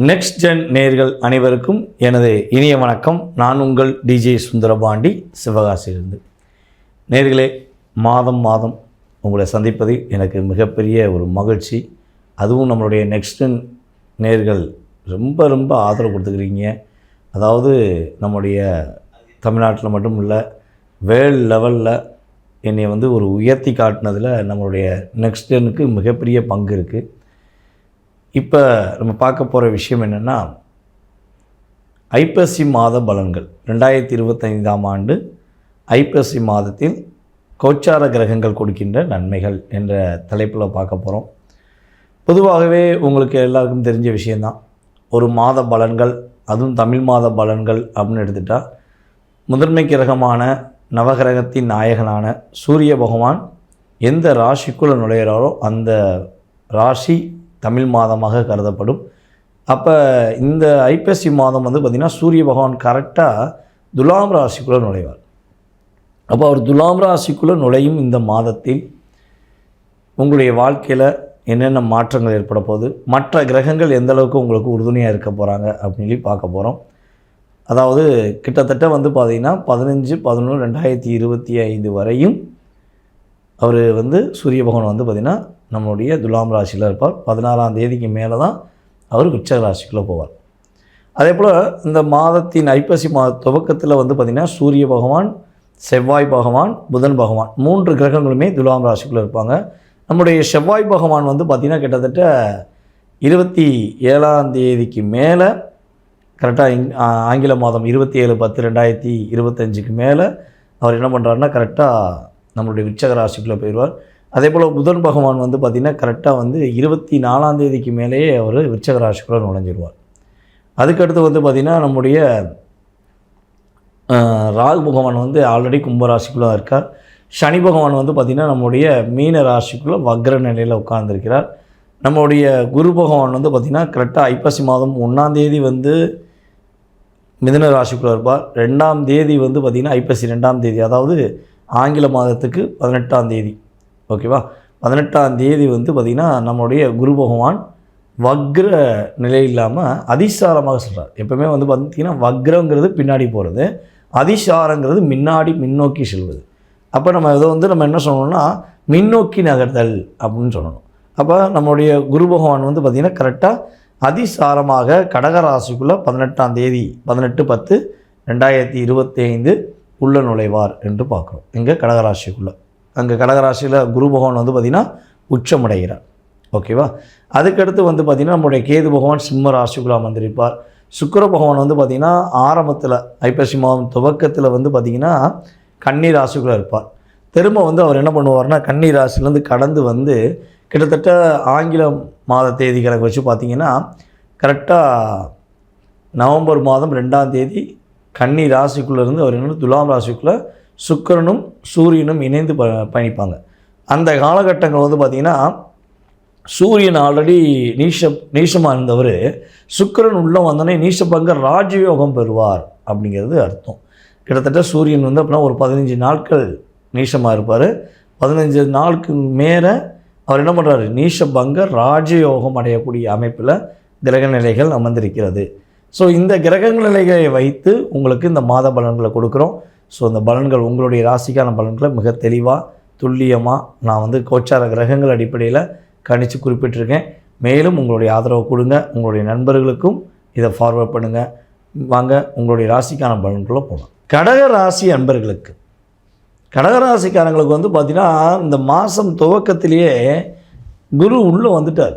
Next gen நேயர்கள் அனைவருக்கும் எனது இனிய வணக்கம். நான் உங்கள் டிஜே சுந்தரபாண்டி, சிவகாசியிலிருந்து. நேயர்களே, மாதம் உங்களை சந்திப்பது எனக்கு மிகப்பெரிய ஒரு மகிழ்ச்சி. அதுவும் நம்மளுடைய நெக்ஸ்ட் ஜென் நேயர்கள் ரொம்ப ஆதரவு கொடுத்துக்கிறீங்க. அதாவது நம்முடைய தமிழ்நாட்டில் மட்டும் இல்லை, வேர்ல்ட் லெவலில் என்னை ஒரு உயர்த்தி காட்டினதில் நம்மளுடைய நெக்ஸ்ட் ஜெனுக்கு மிகப்பெரிய பங்கு இருக்குது. இப்போ நம்ம பார்க்க போகிற விஷயம் என்னென்னா, ஐப்பசி மாத பலன்கள் 2025ஆம் ஆண்டு ஐப்பசி மாதத்தில் கோச்சார கிரகங்கள் கொடுக்கின்ற நன்மைகள் என்ற தலைப்பில் பார்க்க போகிறோம். பொதுவாகவே உங்களுக்கு எல்லாருக்கும் தெரிஞ்ச விஷயந்தான், ஒரு மாத பலன்கள், அதுவும் தமிழ் மாத பலன்கள் அப்படின்னு எடுத்துட்டால், முதன்மை கிரகமான நவகிரகத்தின் நாயகனான சூரிய பகவான் எந்த ராசிக்குள்ளே நுழையிறாரோ அந்த ராசி தமிழ் மாதமாக கருதப்படும். அப்போ இந்த ஐப்பசி மாதம் பார்த்திங்கன்னா சூரிய பகவான் கரெக்டாக துலாம் ராசிக்குள்ளே நுழைவார். அப்போ அவர் துலாம் ராசிக்குள்ளே நுழையும் இந்த மாதத்தில் உங்களுடைய வாழ்க்கையில் என்னென்ன மாற்றங்கள் ஏற்பட போகுது, மற்ற கிரகங்கள் எந்த அளவுக்கு உங்களுக்கு உறுதுணையாக இருக்க போகிறாங்க அப்படின்னு பார்க்க போகிறோம். அதாவது கிட்டத்தட்ட பார்த்திங்கன்னா 15/11/2025 வரையும் அவர் சூரிய பகவான் பார்த்திங்கன்னா நம்மளுடைய துலாம் ராசியில் இருப்பார். 16ஆம் தேதிக்கு மேலே தான் அவர் விருச்சிக ராசிக்குள்ளே போவார். அதே போல் இந்த மாதத்தின் ஐப்பசி மாத துவக்கத்தில் பார்த்திங்கன்னா சூரிய பகவான், செவ்வாய் பகவான், புதன் பகவான் 3 கிரகங்களுமே துலாம் ராசிக்குள்ளே இருப்பாங்க. நம்முடைய செவ்வாய் பகவான் பார்த்திங்கன்னா கிட்டத்தட்ட 27ஆம் தேதிக்கு மேலே, கரெக்டாக ஆங்கில மாதம் 27/10/2025க்கு மேலே அவர் என்ன பண்ணுறாருன்னா கரெக்டாக நம்மளுடைய விருச்சிக ராசிக்குள்ளே போயிடுவார். அதே போல் புதன் பகவான் பார்த்திங்கன்னா கரெக்டாக 24ஆம் தேதிக்கு மேலேயே அவர் விருச்சிக ராசிக்குள்ளே நுழைஞ்சிடுவார். அதுக்கடுத்து பார்த்திங்கன்னா நம்முடைய ராகு பகவான் ஆல்ரெடி கும்பராசிக்குள்ளே இருக்கார். சனி பகவான் பார்த்திங்கன்னா நம்முடைய மீன ராசிக்குள்ளே வக்ர நிலையில் உட்கார்ந்துருக்கிறார். நம்முடைய குரு பகவான் பார்த்திங்கன்னா கரெக்டாக ஐப்பசி மாதம் 1ஆம் தேதி மிதுன ராசிக்குள்ளே இருப்பார். 2ஆம் தேதி பார்த்திங்கன்னா ஐப்பசி 2ஆம் தேதி, அதாவது ஆங்கில மாதத்துக்கு 18ஆம் தேதி, ஓகேவா, 18ஆம் தேதி பார்த்திங்கன்னா நம்முடைய குரு பகவான் வக்ர நிலை இல்லாமல் அதிசாரமாக சொல்கிறார். எப்போவுமே பார்த்திங்கன்னா வக்ரங்கிறது பின்னாடி போகிறது, அதிசாரங்கிறது முன்னோக்கி செல்வது. அப்போ நம்ம இதை நம்ம என்ன சொல்லணும்னா முன்னோக்கி நகர்தல் அப்படின்னு சொல்லணும். அப்போ நம்முடைய குரு பகவான் பார்த்திங்கன்னா கரெக்டாக அதிசாரமாக கடகராசிக்குள்ளே 18ஆம் தேதி 18/10/2025 உள்ள நுழைவார் என்று பார்க்குறோம். இங்கே கடகராசிக்குள்ளே, அங்கே கடகராசியில் குரு பகவான் பார்த்திங்கன்னா உச்சமடைகிறார், ஓகேவா. அதுக்கடுத்து பார்த்திங்கன்னா நம்முடைய கேது பகவான் சிம்ம ராசிக்குள்ளே அமர்ந்திருப்பார். சுக்கிர பகவான் பார்த்திங்கன்னா ஆரம்பத்தில் ஐப்பசி மாதம் துவக்கத்தில் பார்த்திங்கன்னா கன்னி ராசிக்குள்ளே இருப்பார். திரும்ப அவர் என்ன பண்ணுவார்னா கன்னி ராசிலேருந்து கடந்து கிட்டத்தட்ட ஆங்கில மாத தேதி கணக்கு வச்சு பார்த்திங்கன்னா கரெக்டாக நவம்பர் மாதம் 2ஆம் தேதி கன்னி ராசிக்குள்ளேருந்து அவர் துலாம் ராசிக்குள்ளே சுக்கிரனும் சூரியனும் இணைந்து பயணிப்பாங்க. அந்த காலகட்டங்கள் பார்த்திங்கன்னா சூரியன் ஆல்ரெடி நீசமாக இருந்தவர் சுக்கிரன் உள்ளே வந்தோடனே நீசபங்க ராஜயோகம் பெறுவார் அப்படிங்கிறது அர்த்தம். கிட்டத்தட்ட சூரியன் அப்படின்னா ஒரு 15 நாட்கள் நீசமாக இருப்பார். 15 நாளுக்கு மேலே அவர் என்ன பண்ணுறாரு, நீசபங்க ராஜயோகம் அடையக்கூடிய அமைப்பில் கிரக நிலைகள் அமர்ந்திருக்கிறது. ஸோ இந்த கிரக நிலைகளை வைத்து உங்களுக்கு இந்த மாத பலன்களை கொடுக்குறோம். ஸோ இந்த பலன்கள் உங்களுடைய ராசிக்கான பலன்களை மிக தெளிவாக துல்லியமாக நான் கோச்சார கிரகங்கள் அடிப்படையில் கணித்து குறிப்பிட்டிருக்கேன். மேலும் உங்களுடைய ஆதரவு கொடுங்க, உங்களுடைய நண்பர்களுக்கும் இதை ஃபார்வர்ட் பண்ணுங்கள். வாங்க உங்களுடைய ராசிக்கான பலன்களை போகலாம். கடக ராசி அன்பர்களுக்கு, கடகராசிக்காரங்களுக்கு பார்த்திங்கன்னா இந்த மாதம் துவக்கத்திலேயே குரு உள்ளே வந்துட்டார்.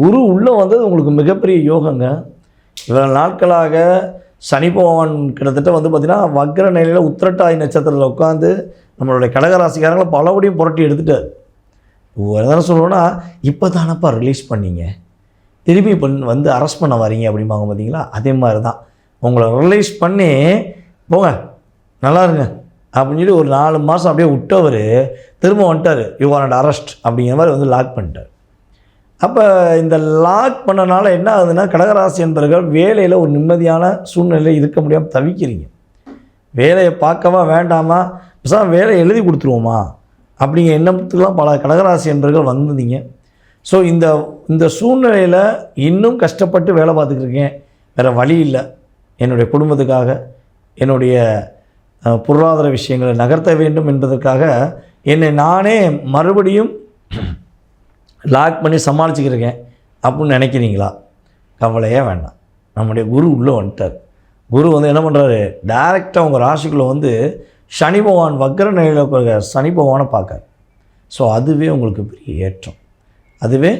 குரு உள்ளே வந்தது உங்களுக்கு மிகப்பெரிய யோகங்க. இவ்வளோ நாட்களாக சனி பகவான் கிட்டத்தட்ட பார்த்திங்கன்னா வக்ர நிலையில் உத்திரட்டாதி நட்சத்திரத்தில் உட்காந்து நம்மளுடைய கடகராசிக்காரங்களை பலபடியும் புரட்டி எடுத்துட்டார். என்ன சொல்லணும்னா, இப்போ தானப்பா ரிலீஸ் பண்ணிங்க, திரும்பி அரெஸ்ட் பண்ண வரீங்க அப்படிம்பாங்க பார்த்தீங்களா, அதே மாதிரி தான். உங்களை ரிலீஸ் பண்ணி போங்க நல்லா இருங்க அப்படின்னு சொல்லி ஒரு 4 மாதம் அப்படியே விட்டவர் திரும்ப வந்துட்டார். யூ ஆர் அண்ட் அரெஸ்ட் அப்படிங்கிற மாதிரி லாக் பண்ணிட்டார். அப்போ இந்த லாக் பண்ணனால என்ன ஆகுதுன்னா, கடகராசி என்பவர்கள் வேலையில் ஒரு நிம்மதியான சூழ்நிலையில் இருக்க முடியாமல் தவிக்கிறீங்க. வேலையை பார்க்கவா வேண்டாமா, வேலையை எழுதி கொடுத்துருவோமா அப்படிங்கிற எண்ணத்துக்கெல்லாம் பல கடகராசி என்பவர்கள் வந்தீங்க. ஸோ இந்த சூழ்நிலையில் இன்னும் கஷ்டப்பட்டு வேலை பார்த்துக்கிருக்கேன், வேறு வழி இல்லை, என்னுடைய குடும்பத்துக்காக என்னுடைய பொருளாதார விஷயங்களை நகர்த்த வேண்டும் என்பதற்காக என்னை நானே மறுபடியும் லாக் பண்ணி சமாளிச்சுக்கிருக்கேன் அப்படின்னு நினைக்கிறீங்களா? கவலையே வேண்டாம். நம்முடைய குரு உள்ளே வந்துட்டார். குரு வந்து என்ன பண்ணுறாரு, டைரெக்டாக உங்கள் ராசிக்குள்ளே வந்து சனி பகவான் வக்ர நிலையில் இருக்கிற சனி பகவானை பார்க்கார். ஸோ அதுவே உங்களுக்கு பெரிய ஏற்றம், அதுவே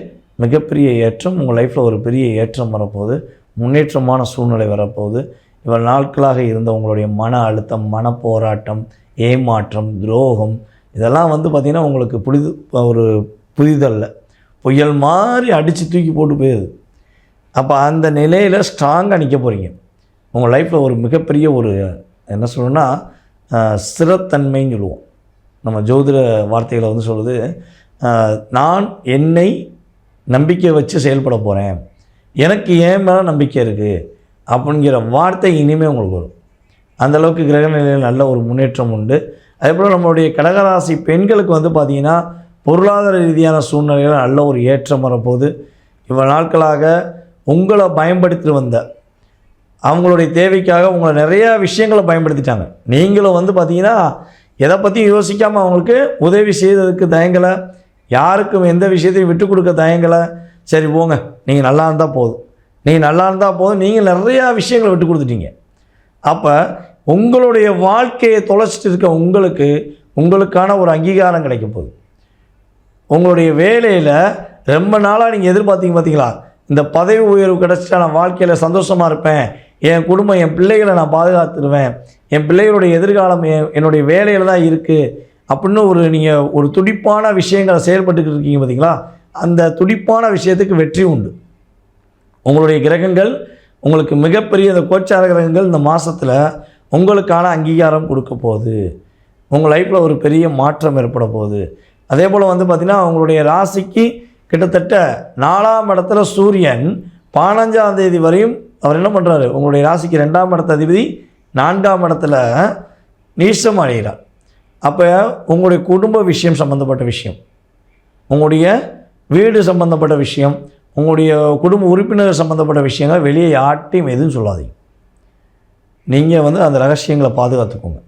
மிகப்பெரிய ஏற்றம். உங்கள் லைஃப்பில் ஒரு பெரிய ஏற்றம் வரப்போகுது, முன்னேற்றமான சூழ்நிலை வரப்போகுது. இவ்வளோ நாட்களாக இருந்த உங்களுடைய மன அழுத்தம், மன போராட்டம், ஏமாற்றம், துரோகம் இதெல்லாம் வந்து பார்த்திங்கன்னா உங்களுக்கு ஒரு புரிதல்ல புயல் மாதிரி அடித்து தூக்கி போட்டு போயிடுது. அப்போ அந்த நிலையில் ஸ்ட்ராங்காக நிற்க போகிறீங்க. உங்கள் லைஃப்பில் ஒரு மிகப்பெரிய ஒரு என்ன சொல்லணும்னா ஸ்திரத்தன்மைன்னு சொல்லுவோம். நம்ம ஜோதிட வார்த்தைகளை வந்து சொல்லுது, நான் என்னை நம்பிக்கை வச்சு செயல்பட போகிறேன், எனக்கு ஏன் மேலே நம்பிக்கை இருக்குது அப்படிங்கிற வார்த்தை இனிமேல் உங்களுக்கு வரும். அந்தளவுக்கு கிரக நிலையில் நல்ல ஒரு முன்னேற்றம் உண்டு. அதேபோல் நம்மளுடைய கடகராசி பெண்களுக்கு வந்து பார்த்திங்கன்னா பொருளாதார ரீதியான சூழ்நிலையில் நல்ல ஒரு ஏற்றம் வரப்போகுது. இவ்வளோ நாட்களாக உங்களை பயன்படுத்தி வந்த அவங்களுடைய தேவைக்காக உங்களை நிறையா விஷயங்களை பயன்படுத்திட்டாங்க. நீங்களும் வந்து பார்த்திங்கன்னா எதை பற்றியும் யோசிக்காமல் அவங்களுக்கு உதவி செய்ததுக்கு தயங்கலை, யாருக்கும் எந்த விஷயத்தையும் விட்டு கொடுக்க தயங்கலை. சரி போங்க, நீங்கள் நல்லா இருந்தால் போதும், நீங்கள் நல்லா இருந்தால் போதும், நீங்கள் நிறையா விஷயங்களை விட்டு கொடுத்துட்டீங்க. அப்போ உங்களுடைய வாழ்க்கையை தொலைச்சிட்டு இருக்க உங்களுக்கான ஒரு அங்கீகாரம் கிடைக்க போகுது. உங்களுடைய வேலையில் ரொம்ப நாளாக நீங்கள் எதிர்பார்த்தீங்க பார்த்தீங்களா, இந்த பதவி உயர்வு கிடச்சிட்டா நான் வாழ்க்கையில் சந்தோஷமாக இருப்பேன், என் குடும்பம் என் பிள்ளைகளை நான் பாதுகாத்துடுவேன், என் பிள்ளைகளுடைய எதிர்காலம் என்னுடைய வேலையில் தான் இருக்குது அப்படின்னு நீங்கள் ஒரு துடிப்பான விஷயங்களை செயல்பட்டுக்கிட்டு இருக்கீங்க பார்த்தீங்களா, அந்த துடிப்பான விஷயத்துக்கு வெற்றி உண்டு. உங்களுடைய கிரகங்கள் உங்களுக்கு மிகப்பெரிய இந்த கோச்சார கிரகங்கள் இந்த மாதத்தில் உங்களுக்கான அங்கீகாரம் கொடுக்க போகுது. உங்கள் லைஃப்பில் ஒரு பெரிய மாற்றம் ஏற்பட போகுது. அதே போல் வந்து பார்த்திங்கன்னா உங்களுடைய ராசிக்கு கிட்டத்தட்ட 4ஆம் இடத்துல சூரியன் 15ஆம் தேதி வரையும் அவர் என்ன பண்ணுறாரு, உங்களுடைய ராசிக்கு 2ஆம் இடத்த அதிபதி 4ஆம் இடத்துல நீச்சம் அடைகிறார். அப்போ உங்களுடைய குடும்ப விஷயம் சம்மந்தப்பட்ட விஷயம், உங்களுடைய வீடு சம்மந்தப்பட்ட விஷயம், உங்களுடைய குடும்ப உறுப்பினர் சம்மந்தப்பட்ட விஷயங்கள் வெளியே யார்ட்டையும் எதுவும் சொல்லாதீங்க. நீங்கள் வந்து அந்த ரகசியங்களை பாதுகாத்துக்கோங்க.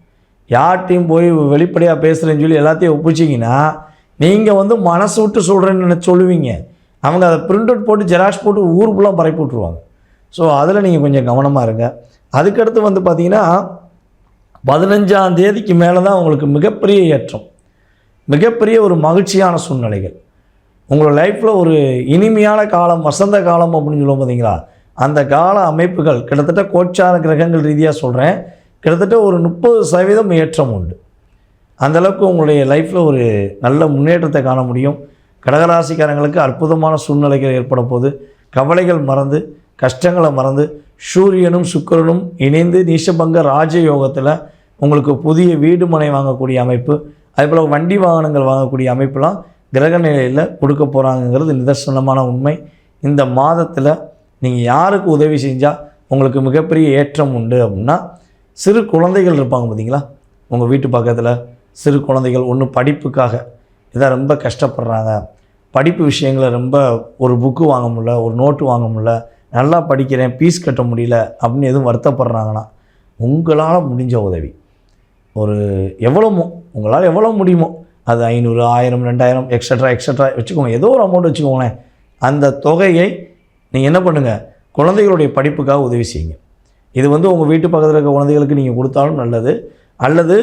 யார்ட்டையும் போய் வெளிப்படையாக பேசுகிறேன்னு சொல்லி எல்லாத்தையும் ஒப்பிச்சிங்கன்னா நீங்கள் வந்து மனசு விட்டு சொல்கிறேன்னு சொல்லுவீங்க, அவங்க அதை பிரிண்ட் அவுட் போட்டு ஜெராக்ஸ் போட்டு ஊர் ஃபுல்லாக பரப்பி விட்ருவாங்க. ஸோ அதில் நீங்கள் கொஞ்சம் கவனமாக இருங்க. அதுக்கடுத்து வந்து பார்த்திங்கன்னா 15ஆம் தேதிக்கு மேலே தான் உங்களுக்கு மிகப்பெரிய ஏற்றம், மிகப்பெரிய ஒரு மகிழ்ச்சியான சூழ்நிலைகள். உங்களோட லைஃப்பில் ஒரு இனிமையான காலம், வசந்த காலம் அப்படின்னு சொல்லுவோம் பார்த்தீங்களா, அந்த கால அமைப்புகள் கிட்டத்தட்ட கோச்சார கிரகங்கள் ரீதியாக சொல்கிறேன், கிட்டத்தட்ட ஒரு 30% ஏற்றம் உண்டு. அந்தளவுக்கு உங்களுடைய லைஃப்பில் ஒரு நல்ல முன்னேற்றத்தை காண முடியும். கடகராசிக்காரங்களுக்கு அற்புதமான சூழ்நிலைகள் ஏற்பட போது, கவலைகள் மறந்து, கஷ்டங்களை மறந்து, சூரியனும் சுக்கிரனும் இணைந்து நீசபங்க ராஜயோகத்தில் உங்களுக்கு புதிய வீடு மனை வாங்கக்கூடிய அமைப்பு, அதேபோல் வண்டி வாகனங்கள் வாங்கக்கூடிய அமைப்புலாம் கிரக நிலையில் கொடுக்க போகிறாங்கங்கிறது நிதர்சனமான உண்மை. இந்த மாதத்தில் நீங்கள் யாருக்கு உதவி செஞ்சால் உங்களுக்கு மிகப்பெரிய ஏற்றம் உண்டு அப்படின்னா, சிறு குழந்தைகள் இருப்பாங்க பார்த்தீங்களா, உங்கள் வீட்டு பக்கத்தில் சிறு குழந்தைகள் ஒன்று படிப்புக்காக இதான் ரொம்ப கஷ்டப்படுறாங்க, படிப்பு விஷயங்களை ரொம்ப ஒரு புக்கு வாங்க முடியல, ஒரு நோட்டு வாங்க முடியல, நல்லா படிக்கிறேன் ஃபீஸ் கட்ட முடியல அப்படின்னு எதுவும் வருத்தப்படுறாங்கன்னா, உங்களால் முடிஞ்ச உதவி ஒரு உங்களால் எவ்வளோ முடியுமோ அது 500, 1000, 2000 எக்ஸட்ரா வச்சுக்கோங்க, ஏதோ ஒரு அமௌண்ட் வச்சுக்கோங்களேன். அந்த தொகையை நீங்கள் என்ன பண்ணுங்கள், குழந்தைகளுடைய படிப்புக்காக உதவி செய்யுங்க. இது வந்து உங்கள் வீட்டு பக்கத்தில் இருக்க குழந்தைகளுக்கு நீங்கள் கொடுத்தாலும் நல்லது, அல்லது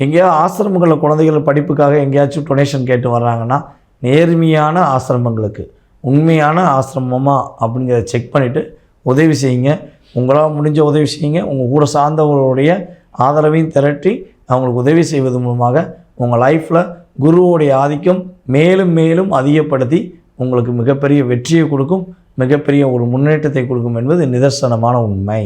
எங்கேயாவது ஆசிரமங்களில் குழந்தைகள் படிப்புக்காக எங்கேயாச்சும் டொனேஷன் கேட்டு வர்றாங்கன்னா நேர்மையான ஆசிரமங்களுக்கு, உண்மையான ஆசிரமமாக அப்படிங்கிறத செக் பண்ணிவிட்டு உதவி செய்யுங்க. உங்களால் முடிஞ்ச உதவி செய்யுங்க. உங்கள் கூட சார்ந்தவர்களுடைய ஆதரவையும் திரட்டி அவங்களுக்கு உதவி செய்வது மூலமாக உங்கள் லைஃப்பில் குருவோடைய ஆதிக்கம் மேலும் மேலும் அதிகப்படுத்தி உங்களுக்கு மிகப்பெரிய வெற்றியை கொடுக்கும், மிகப்பெரிய ஒரு முன்னேற்றத்தை கொடுக்கும் என்பது நிதர்சனமான உண்மை.